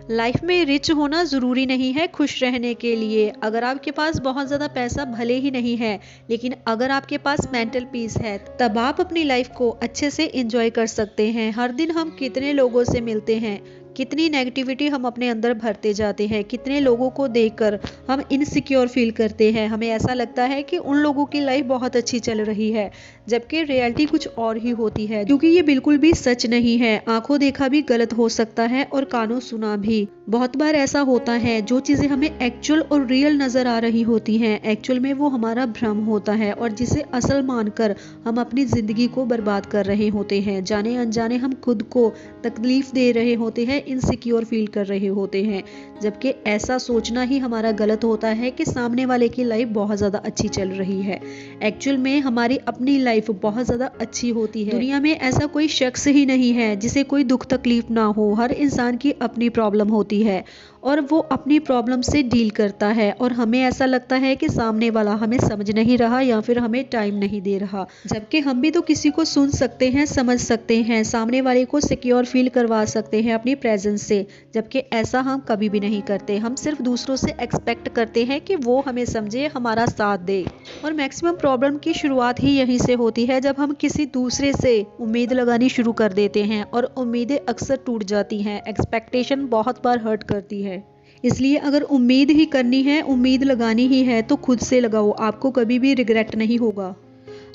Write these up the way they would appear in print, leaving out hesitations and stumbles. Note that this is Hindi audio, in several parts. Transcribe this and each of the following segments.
लाइफ में रिच होना ज़रूरी नहीं है खुश रहने के लिए। अगर आपके पास बहुत ज़्यादा पैसा भले ही नहीं है, लेकिन अगर आपके पास मेंटल पीस है, तब आप अपनी लाइफ को अच्छे से एंजॉय कर सकते हैं। हर दिन हम कितने लोगों से मिलते हैं, कितनी नेगेटिविटी हम अपने अंदर भरते जाते हैं, कितने लोगों को देखकर हम इनसिक्योर फील करते हैं। हमें ऐसा लगता है कि उन लोगों की लाइफ बहुत अच्छी चल रही है, जबकि रियलिटी कुछ और ही होती है, क्योंकि ये बिल्कुल भी सच नहीं है। आंखों देखा भी गलत हो सकता है और कानों सुना भी। बहुत बार ऐसा होता है, जो चीजें हमें एक्चुअल और रियल नजर आ रही होती हैं, एक्चुअल में वो हमारा भ्रम होता है, और जिसे असल मानकर हम अपनी जिंदगी को बर्बाद कर रहे होते हैं। जाने अनजाने हम खुद को तकलीफ दे रहे होते हैं, इनसिक्योर फील कर रहे होते हैं, जबकि ऐसा सोचना ही हमारा गलत होता है कि सामने वाले की लाइफ बहुत ज्यादा अच्छी चल रही है। एक्चुअल में हमारी अपनी लाइफ बहुत ज्यादा अच्छी होती है। दुनिया में ऐसा कोई शख्स ही नहीं है जिसे कोई दुख तकलीफ ना हो। हर इंसान की अपनी प्रॉब्लम होती है और वो अपनी प्रॉब्लम से डील करता है, और हमें ऐसा लगता है कि सामने वाला हमें समझ नहीं रहा या फिर हमें टाइम नहीं दे रहा, जबकि हम भी तो किसी को सुन सकते हैं, समझ सकते हैं, सामने वाले को सिक्योर फील करवा सकते हैं अपनी प्रेजेंस से, जबकि ऐसा हम कभी भी नहीं करते। हम सिर्फ दूसरों से एक्सपेक्ट करते हैं कि वो हमें समझे, हमारा साथ दे। और मैक्सिमम प्रॉब्लम की शुरुआत ही यहीं से होती है, जब हम किसी दूसरे से उम्मीद लगानी शुरू कर देते हैं, और उम्मीदें अक्सर टूट जाती हैं। एक्सपेक्टेशन बहुत बार हर्ट करती है। इसलिए अगर उम्मीद ही करनी है, उम्मीद लगानी ही है, तो खुद से लगाओ। आपको कभी भी रिग्रेट नहीं होगा।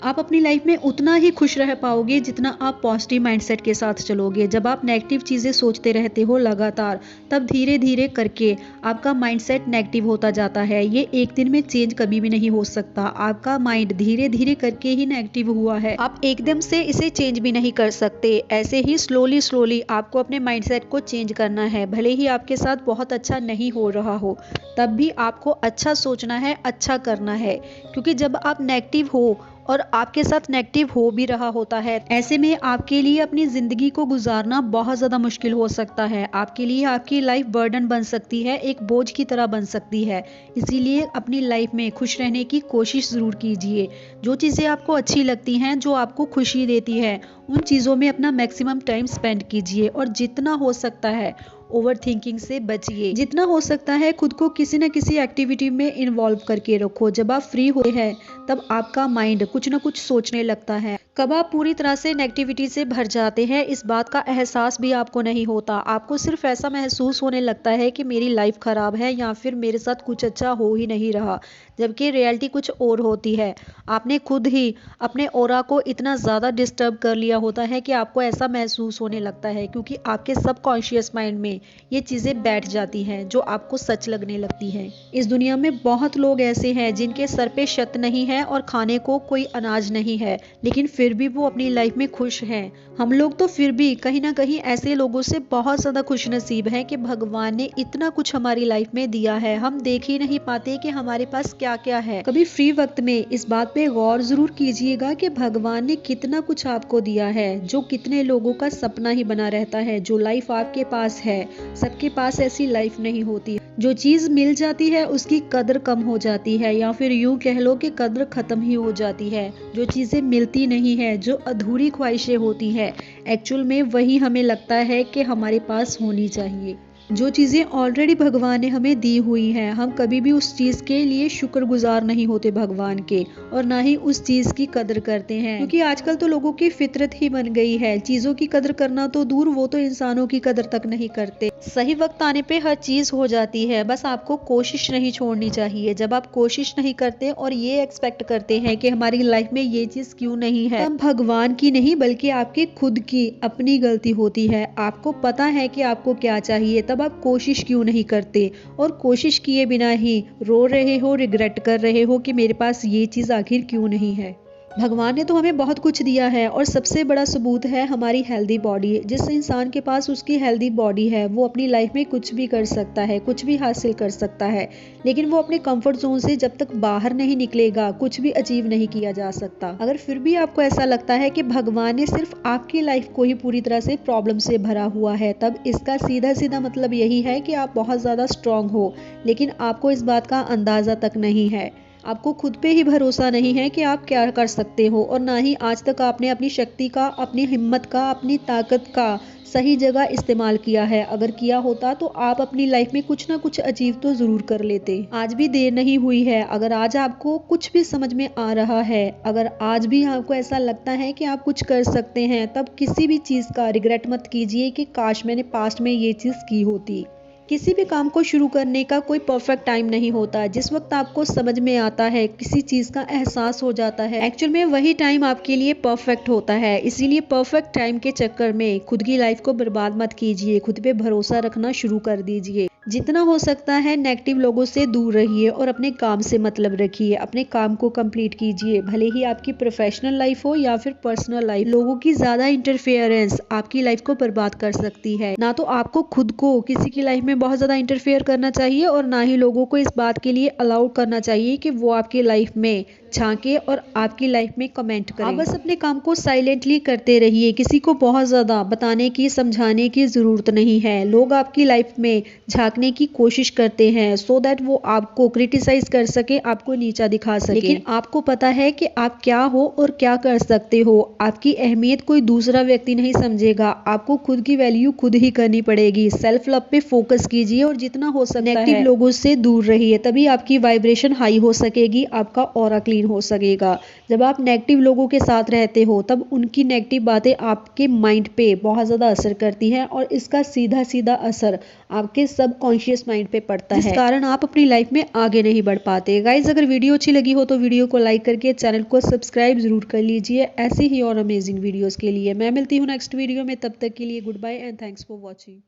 आप अपनी लाइफ में उतना ही खुश रह पाओगे जितना आप पॉजिटिव माइंडसेट के साथ चलोगे। जब आप नेगेटिव चीज़ें सोचते रहते हो लगातार, तब धीरे धीरे करके आपका माइंडसेट नेगेटिव होता जाता है। ये एक दिन में चेंज कभी भी नहीं हो सकता। आपका माइंड धीरे धीरे करके ही नेगेटिव हुआ है, आप एकदम से इसे चेंज भी नहीं कर सकते। ऐसे ही स्लोली स्लोली आपको अपने माइंडसेट को चेंज करना है। भले ही आपके साथ बहुत अच्छा नहीं हो रहा हो, तब भी आपको अच्छा सोचना है, अच्छा करना है, क्योंकि जब आप नेगेटिव हो और आपके साथ नेगेटिव हो भी रहा होता है, ऐसे में आपके लिए अपनी जिंदगी को गुजारना बहुत ज्यादा मुश्किल हो सकता है। आपके लिए आपकी लाइफ बर्डन बन सकती है, एक बोझ की तरह बन सकती है। इसीलिए अपनी लाइफ में खुश रहने की कोशिश जरूर कीजिए। जो चीजें आपको अच्छी लगती हैं, जो आपको खुशी देती है, उन चीजों में अपना मैक्सिमम टाइम स्पेंड कीजिए, और जितना हो सकता है ओवर थिंकिंग से बचिए। जितना हो सकता है खुद को किसी न किसी एक्टिविटी में इन्वॉल्व करके रखो। जब आप फ्री होते हैं, तब आपका माइंड कुछ न कुछ सोचने लगता है। कब आप पूरी तरह से नेगेटिविटी से भर जाते हैं, इस बात का एहसास भी आपको नहीं होता। आपको सिर्फ ऐसा महसूस होने लगता है कि मेरी लाइफ खराब है, या फिर मेरे साथ कुछ अच्छा हो ही नहीं रहा, जबकि रियलिटी कुछ और होती है। आपने खुद ही अपने ऑरा को इतना ज़्यादा डिस्टर्ब कर लिया होता है कि आपको ऐसा महसूस होने लगता है, क्योंकि आपके सबकॉन्शियस माइंड में ये चीज़ें बैठ जाती हैं जो आपको सच लगने लगती हैं। इस दुनिया में बहुत लोग ऐसे हैं जिनके सर पे छत नहीं है और खाने को कोई अनाज नहीं है, लेकिन फिर भी वो अपनी लाइफ में खुश हैं। हम लोग तो फिर भी कहीं ना कहीं ऐसे लोगों से बहुत ज़्यादा खुश नसीब हैं कि भगवान ने इतना कुछ हमारी लाइफ में दिया है। हम देख ही नहीं पाते कि हमारे पास क्या क्या है। कभी फ्री वक्त में इस बात पे गौर जरूर कीजिएगा कि भगवान ने कितना कुछ आपको दिया है, जो कितने लोगों का सपना ही बना रहता है। जो लाइफ आपके पास है, सबके पास ऐसी लाइफ नहीं होती। जो चीज मिल जाती है उसकी कदर कम हो जाती है, या फिर यूं कह लो कि कदर खत्म ही हो जाती है। जो चीजें मिलती नहीं है, जो अधूरी ख्वाहिशें होती है, एक्चुअल में वही हमें लगता है कि हमारे पास होनी चाहिए। जो चीज़ें ऑलरेडी भगवान ने हमें दी हुई हैं, हम कभी भी उस चीज़ के लिए शुक्रगुजार नहीं होते भगवान के, और ना ही उस चीज़ की कदर करते हैं, क्योंकि आजकल तो लोगों की फितरत ही बन गई है। चीज़ों की कदर करना तो दूर, वो तो इंसानों की कदर तक नहीं करते। सही वक्त आने पे हर चीज़ हो जाती है, बस आपको कोशिश नहीं छोड़नी चाहिए। जब आप कोशिश नहीं करते और ये एक्सपेक्ट करते हैं कि हमारी लाइफ में ये चीज़ क्यों नहीं है, तब भगवान की नहीं बल्कि आपकी खुद की अपनी गलती होती है। आपको पता है कि आपको क्या चाहिए, तब आप कोशिश क्यों नहीं करते, और कोशिश किए बिना ही रो रहे हो, रिग्रेट कर रहे हो कि मेरे पास ये चीज़ आखिर क्यों नहीं है। भगवान ने तो हमें बहुत कुछ दिया है, और सबसे बड़ा सबूत है हमारी हेल्दी बॉडी। जिस इंसान के पास उसकी हेल्दी बॉडी है, वो अपनी लाइफ में कुछ भी कर सकता है, कुछ भी हासिल कर सकता है, लेकिन वो अपने कंफर्ट जोन से जब तक बाहर नहीं निकलेगा, कुछ भी अचीव नहीं किया जा सकता। अगर फिर भी आपको ऐसा लगता है कि भगवान ने सिर्फ आपकी लाइफ को ही पूरी तरह से प्रॉब्लम से भरा हुआ है, तब इसका सीधा सीधा मतलब यही है कि आप बहुत ज़्यादा स्ट्रांग हो, लेकिन आपको इस बात का अंदाज़ा तक नहीं है। आपको खुद पे ही भरोसा नहीं है कि आप क्या कर सकते हो, और ना ही आज तक आपने अपनी शक्ति का, अपनी हिम्मत का, अपनी ताकत का सही जगह इस्तेमाल किया है। अगर किया होता तो आप अपनी लाइफ में कुछ ना कुछ अचीव तो जरूर कर लेते। आज भी देर नहीं हुई है। अगर आज आपको कुछ भी समझ में आ रहा है, अगर आज भी आपको ऐसा लगता है कि आप कुछ कर सकते हैं, तब किसी भी चीज का रिग्रेट मत कीजिए कि काश मैंने पास्ट में ये चीज की होती। किसी भी काम को शुरू करने का कोई परफेक्ट टाइम नहीं होता। जिस वक्त आपको समझ में आता है, किसी चीज का एहसास हो जाता है, एक्चुअल में वही टाइम आपके लिए परफेक्ट होता है। इसीलिए परफेक्ट टाइम के चक्कर में खुद की लाइफ को बर्बाद मत कीजिए। खुद पे भरोसा रखना शुरू कर दीजिए। जितना हो सकता है नेगेटिव लोगों से दूर रहिए और अपने काम से मतलब रखिए। अपने काम को कंप्लीट कीजिए, भले ही आपकी प्रोफेशनल लाइफ हो या फिर पर्सनल लाइफ। लोगों की ज्यादा इंटरफेरेंस आपकी लाइफ को बर्बाद कर सकती है। ना तो आपको खुद को किसी की लाइफ में बहुत ज्यादा इंटरफेयर करना चाहिए, और ना ही लोगों को इस बात के लिए अलाउ करना चाहिए कि वो आपकी लाइफ में झांके और आपकी लाइफ में कमेंट करें। आप बस अपने काम को साइलेंटली करते रहिए। किसी को बहुत ज्यादा बताने की, समझाने की जरूरत नहीं है। लोग आपकी लाइफ में झांकने की कोशिश करते हैं सो दैट वो आपको क्रिटिसाइज कर सके, आपको नीचा दिखा सके। लेकिन आपको पता है कि आप क्या हो और क्या कर सकते हो। आपकी अहमियत कोई दूसरा व्यक्ति नहीं समझेगा। आपको खुद की वैल्यू खुद ही करनी पड़ेगी। सेल्फ लव पे फोकस कीजिए और जितना हो सकता है नेगेटिव लोगों से दूर रहिए। तभी आपकी वाइब्रेशन हाई हो सकेगी, आपका ऑरा क्लीन हो सकेगा। जब आप नेगेटिव लोगों के साथ रहते हो तब उनकी नेगेटिव बातें आपके माइंड पे बहुत ज्यादा असर करती हैं, और इसका सीधा सीधा असर आपके सबकॉन्शियस माइंड पे पड़ता है, जिस कारण आप अपनी लाइफ में आगे नहीं बढ़ पाते। गाइज, अगर वीडियो अच्छी लगी हो तो वीडियो को लाइक करके चैनल को सब्सक्राइब जरूर कर लीजिए ऐसे ही और अमेजिंग वीडियोस के लिए। मैं मिलती हूँ नेक्स्ट वीडियो में, तब तक के लिए goodbye and thanks for watching.